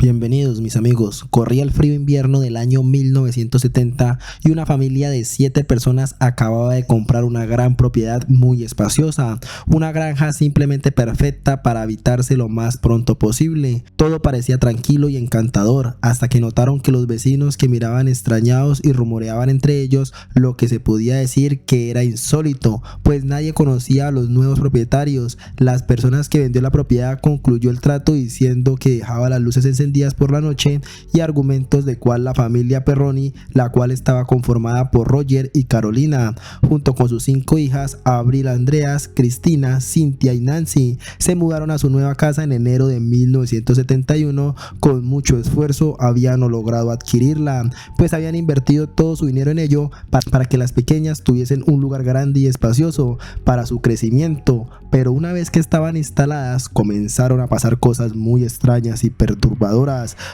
Bienvenidos mis amigos, corría el frío invierno del año 1970 y una familia de 7 personas acababa de comprar una gran propiedad muy espaciosa, una granja simplemente perfecta para habitarse lo más pronto posible. Todo parecía tranquilo y encantador, hasta que notaron que los vecinos que miraban extrañados y rumoreaban entre ellos lo que se podía decir que era insólito, pues nadie conocía a los nuevos propietarios. Las personas que vendió la propiedad concluyó el trato diciendo que dejaba las luces encendidas por la noche y argumentos de cual la familia Perroni, la cual estaba conformada por Roger y Carolina, junto con sus 5 hijas, Abril, Andreas, Cristina, Cynthia y Nancy, se mudaron a su nueva casa en enero de 1971. Con mucho esfuerzo habían logrado adquirirla, pues habían invertido todo su dinero en ello para que las pequeñas tuviesen un lugar grande y espacioso para su crecimiento. Pero una vez que estaban instaladas, comenzaron a pasar cosas muy extrañas y perturbadoras,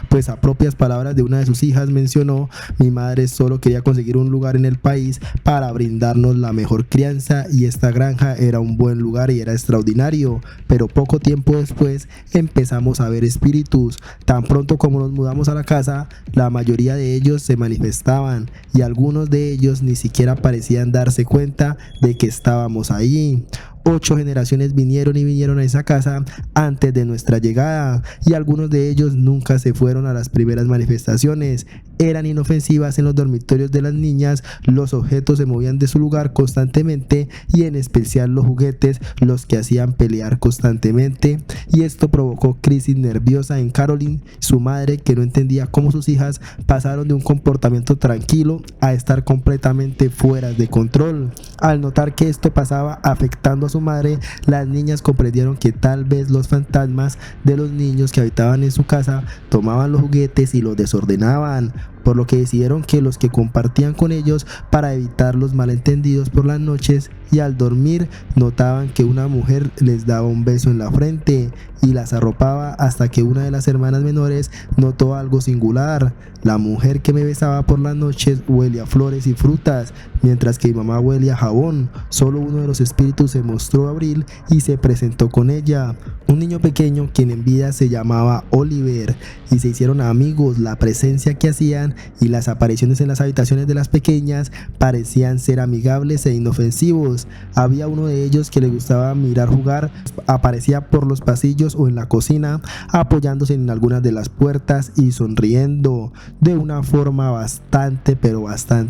pues a propias palabras de una de sus hijas mencionó: mi madre solo quería conseguir un lugar en el país para brindarnos la mejor crianza, y esta granja era un buen lugar y era extraordinario, pero poco tiempo después empezamos a ver espíritus. Tan pronto como nos mudamos a la casa, la mayoría de ellos se manifestaban y algunos de ellos ni siquiera parecían darse cuenta de que estábamos ahí. 8 generaciones vinieron a esa casa antes de nuestra llegada, y algunos de ellos nunca se fueron a las primeras manifestaciones. Eran inofensivas en los dormitorios de las niñas, los objetos se movían de su lugar constantemente, y en especial los juguetes, los que hacían pelear constantemente, y esto provocó crisis nerviosa en Caroline, su madre, que no entendía cómo sus hijas pasaron de un comportamiento tranquilo a estar completamente fuera de control. Al notar que esto pasaba afectando a su madre, las niñas comprendieron que tal vez los fantasmas de los niños que habitaban en su casa tomaban los juguetes y los desordenaban, por lo que decidieron que los que compartían con ellos para evitar los malentendidos por las noches, y al dormir notaban que una mujer les daba un beso en la frente y las arropaba, hasta que una de las hermanas menores notó algo singular: la mujer que me besaba por las noches huele a flores y frutas, mientras que mi mamá huele a jabón. Solo uno de los espíritus se mostró a Abril y se presentó con ella, un niño pequeño quien en vida se llamaba Oliver, y se hicieron amigos. La presencia que hacían y las apariciones en las habitaciones de las pequeñas parecían ser amigables e inofensivos. Había uno de ellos que le gustaba mirar jugar, aparecía por los pasillos o en la cocina, apoyándose en algunas de las puertas y sonriendo de una forma bastante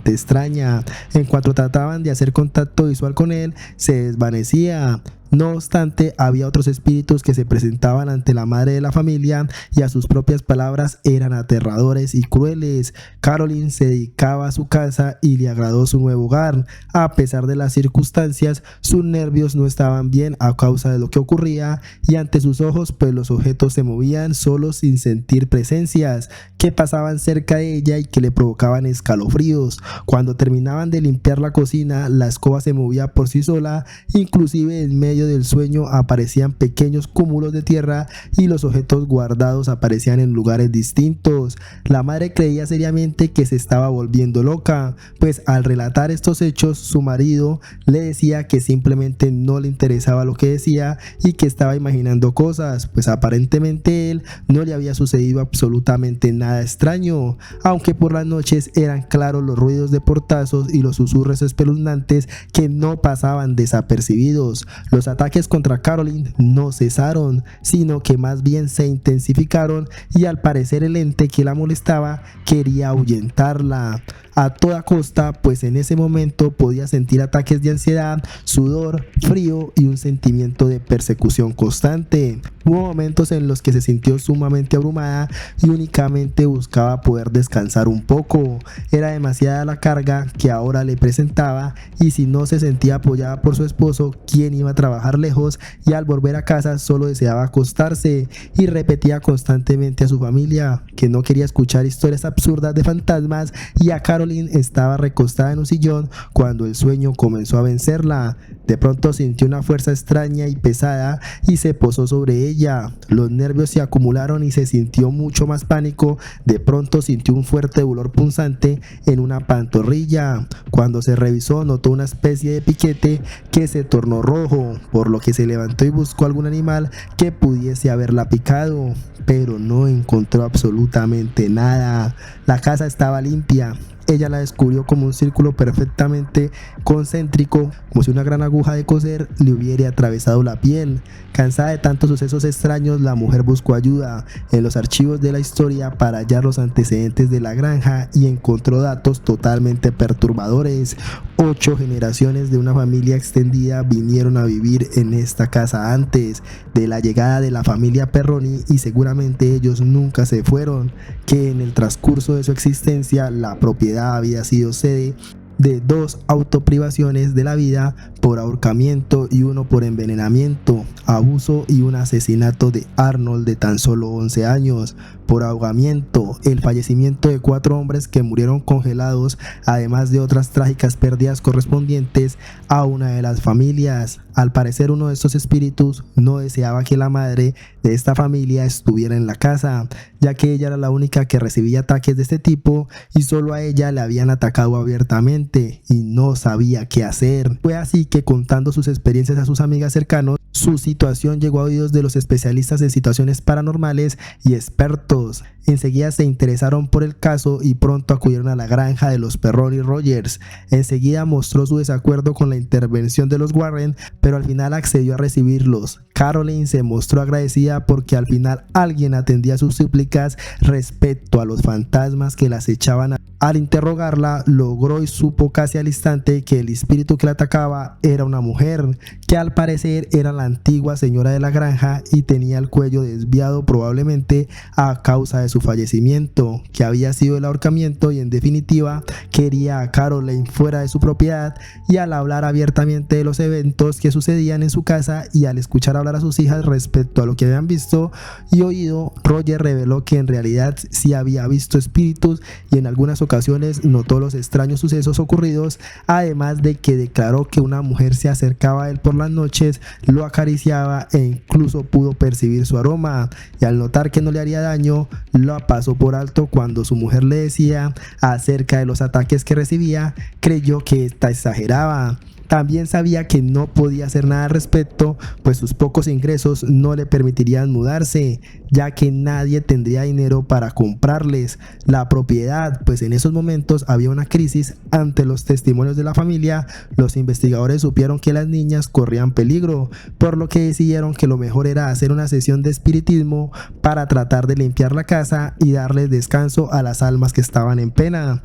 extraña. En cuanto trataban de hacer contacto visual con él, se desvanecía. No obstante, había otros espíritus que se presentaban ante la madre de la familia y, a sus propias palabras, eran aterradores y crueles. Caroline se dedicaba a su casa y le agradó su nuevo hogar. A pesar de las circunstancias, sus nervios no estaban bien a causa de lo que ocurría, y ante sus ojos pues los objetos se movían solos sin sentir presencias que pasaban cerca de ella y que le provocaban escalofríos. Cuando terminaban de limpiar la cocina, la escoba se movía por sí sola, inclusive en medio del sueño aparecían pequeños cúmulos de tierra y los objetos guardados aparecían en lugares distintos. La madre creía seriamente que se estaba volviendo loca, pues al relatar estos hechos su marido le decía que simplemente no le interesaba lo que decía y que estaba imaginando cosas, pues aparentemente él no le había sucedido absolutamente nada extraño, aunque por las noches eran claros los ruidos de portazos y los susurros espeluznantes que no pasaban desapercibidos. Los ataques contra Caroline no cesaron, sino que más bien se intensificaron, y al parecer el ente que la molestaba quería ahuyentarla a toda costa, pues en ese momento podía sentir ataques de ansiedad, sudor, frío y un sentimiento de persecución constante. Hubo momentos en los que se sintió sumamente abrumada y únicamente buscaba poder descansar un poco. Era demasiada la carga que ahora le presentaba, y si no se sentía apoyada por su esposo, quien iba a trabajar lejos, y al volver a casa solo deseaba acostarse, y repetía constantemente a su familia que no quería escuchar historias absurdas de fantasmas, y a Caroline Caroline estaba recostada en un sillón cuando el sueño comenzó a vencerla. De pronto sintió una fuerza extraña y pesada y se posó sobre ella. Los nervios se acumularon y se sintió mucho más pánico. De pronto sintió un fuerte dolor punzante en una pantorrilla. Cuando se revisó, notó una especie de piquete que se tornó rojo, por lo que se levantó y buscó algún animal que pudiese haberla picado, pero no encontró absolutamente nada. La casa estaba limpia. Ella la descubrió como un círculo perfectamente concéntrico, como si una gran aguja de coser le hubiera atravesado la piel. Cansada de tantos sucesos extraños, la mujer buscó ayuda en los archivos de la historia para hallar los antecedentes de la granja y encontró datos totalmente perturbadores. 8 generaciones de una familia extendida vinieron a vivir en esta casa antes de la llegada de la familia Perroni y seguramente ellos nunca se fueron, que en el transcurso de su existencia la propiedad había sido sede de 2 autoprivaciones de la vida por ahorcamiento y 1 por envenenamiento, abuso y un asesinato de Arnold de tan solo 11 años. Por ahogamiento, el fallecimiento de 4 hombres que murieron congelados, además de otras trágicas pérdidas correspondientes a una de las familias. Al parecer, uno de estos espíritus no deseaba que la madre de esta familia estuviera en la casa, ya que ella era la única que recibía ataques de este tipo y solo a ella le habían atacado abiertamente y no sabía qué hacer. Fue así que, contando sus experiencias a sus amigas cercanas, su situación llegó a oídos de los especialistas en situaciones paranormales y expertos. Enseguida se interesaron por el caso y pronto acudieron a la granja de los Perroni Rogers. Enseguida mostró su desacuerdo con la intervención de los Warren, pero al final accedió a recibirlos. Caroline se mostró agradecida porque al final alguien atendía sus súplicas respecto a los fantasmas que la acechaban. Al interrogarla, logró y supo casi al instante que el espíritu que la atacaba era una mujer, que al parecer era la antigua señora de la granja y tenía el cuello desviado probablemente a causa de su fallecimiento, que había sido el ahorcamiento y en definitiva quería a Caroline fuera de su propiedad. Y al hablar abiertamente de los eventos que sucedían en su casa y al escuchar hablar a sus hijas respecto a lo que habían visto y oído, Roger reveló que en realidad sí había visto espíritus y en algunas ocasiones notó los extraños sucesos ocurridos, además de que declaró que una mujer se acercaba a él por las noches, lo acariciaba e incluso pudo percibir su aroma, y al notar que no le haría daño, lo pasó por alto cuando su mujer le decía acerca de los ataques que recibía. Creyó que ésta exageraba. También sabía que no podía hacer nada al respecto, pues sus pocos ingresos no le permitirían mudarse, ya que nadie tendría dinero para comprarles la propiedad, pues en esos momentos había una crisis. Ante los testimonios de la familia, los investigadores supieron que las niñas corrían peligro, por lo que decidieron que lo mejor era hacer una sesión de espiritismo para tratar de limpiar la casa y darles descanso a las almas que estaban en pena.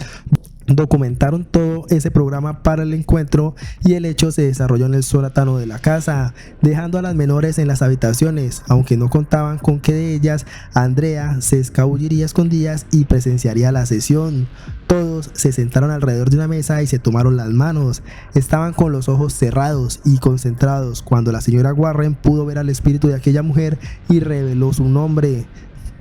Documentaron todo ese programa para el encuentro y el hecho se desarrolló en el sótano de la casa, dejando a las menores en las habitaciones, aunque no contaban con que de ellas Andrea se escabulliría a escondidas y presenciaría la sesión. Todos se sentaron alrededor de una mesa y se tomaron las manos. Estaban con los ojos cerrados y concentrados cuando la señora Warren pudo ver al espíritu de aquella mujer y reveló su nombre.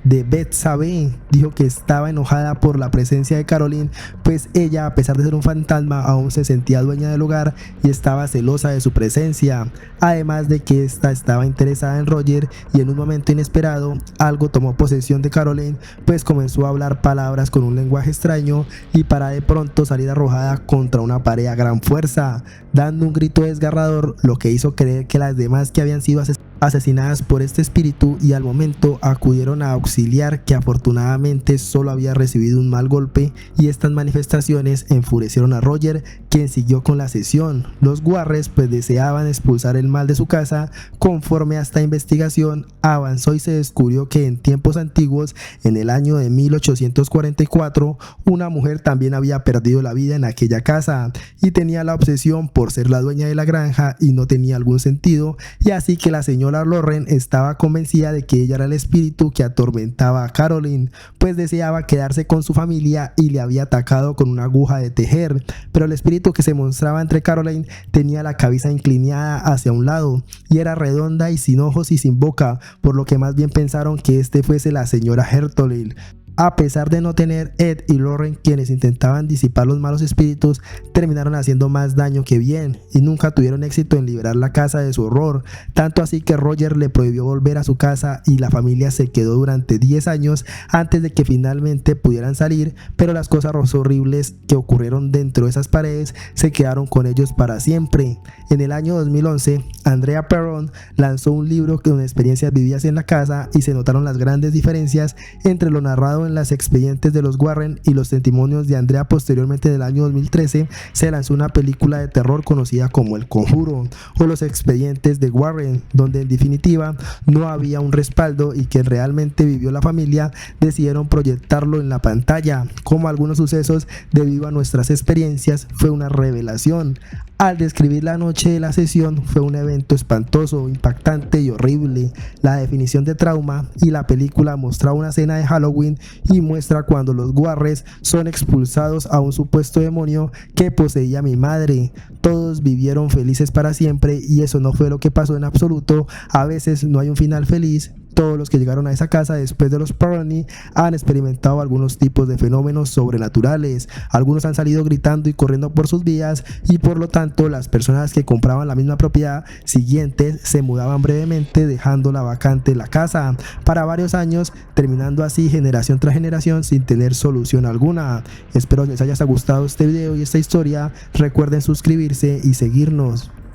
De Betsabé, dijo que estaba enojada por la presencia de Caroline, pues ella, a pesar de ser un fantasma, aún se sentía dueña del hogar y estaba celosa de su presencia, además de que ésta estaba interesada en Roger, y en un momento inesperado algo tomó posesión de Caroline, pues comenzó a hablar palabras con un lenguaje extraño y para de pronto salir arrojada contra una pared a gran fuerza, dando un grito desgarrador, lo que hizo creer que las demás que habían sido asesinadas por este espíritu y al momento acudieron a auxiliar, que afortunadamente solo había recibido un mal golpe, y estas manifestaciones enfurecieron a Roger, quien siguió con la sesión. Los Warres pues deseaban expulsar el mal de su casa. Conforme a esta investigación avanzó y se descubrió que en tiempos antiguos, en el año de 1844, una mujer también había perdido la vida en aquella casa y tenía la obsesión por ser la dueña de la granja y no tenía algún sentido, y así que la señora Loren estaba convencida de que ella era el espíritu que atormentaba a Caroline, pues deseaba quedarse con su familia y le había atacado con una aguja de tejer, pero el espíritu que se mostraba entre Caroline tenía la cabeza inclinada hacia un lado y era redonda y sin ojos y sin boca, por lo que más bien pensaron que este fuese la señora Hertolil. A pesar de no tener Ed y Lauren, quienes intentaban disipar los malos espíritus, terminaron haciendo más daño que bien y nunca tuvieron éxito en liberar la casa de su horror, tanto así que Roger le prohibió volver a su casa y la familia se quedó durante 10 años antes de que finalmente pudieran salir, pero las cosas horribles que ocurrieron dentro de esas paredes se quedaron con ellos para siempre. En el año 2011, Andrea Perron lanzó un libro con experiencias vividas en la casa y se notaron las grandes diferencias entre lo narrado en las expedientes de los Warren y los testimonios de Andrea. Posteriormente, en el año 2013, se lanzó una película de terror conocida como El Conjuro o Los Expedientes de Warren, donde en definitiva no había un respaldo y que realmente vivió la familia, decidieron proyectarlo en la pantalla. Como algunos sucesos debido a nuestras experiencias, fue una revelación. Al describir la noche de la sesión, fue un evento espantoso, impactante y horrible. La definición de trauma, y la película mostraba una escena de Halloween y muestra cuando los Warrens son expulsados a un supuesto demonio que poseía a mi madre. Todos vivieron felices para siempre y eso no fue lo que pasó en absoluto. A veces no hay un final feliz. Todos los que llegaron a esa casa después de los Perroni han experimentado algunos tipos de fenómenos sobrenaturales. Algunos han salido gritando y corriendo por sus vidas y por lo tanto las personas que compraban la misma propiedad siguientes se mudaban brevemente dejándola vacante la casa para varios años, terminando así generación tras generación sin tener solución alguna. Espero que les haya gustado este video y esta historia. Recuerden suscribirse y seguirnos.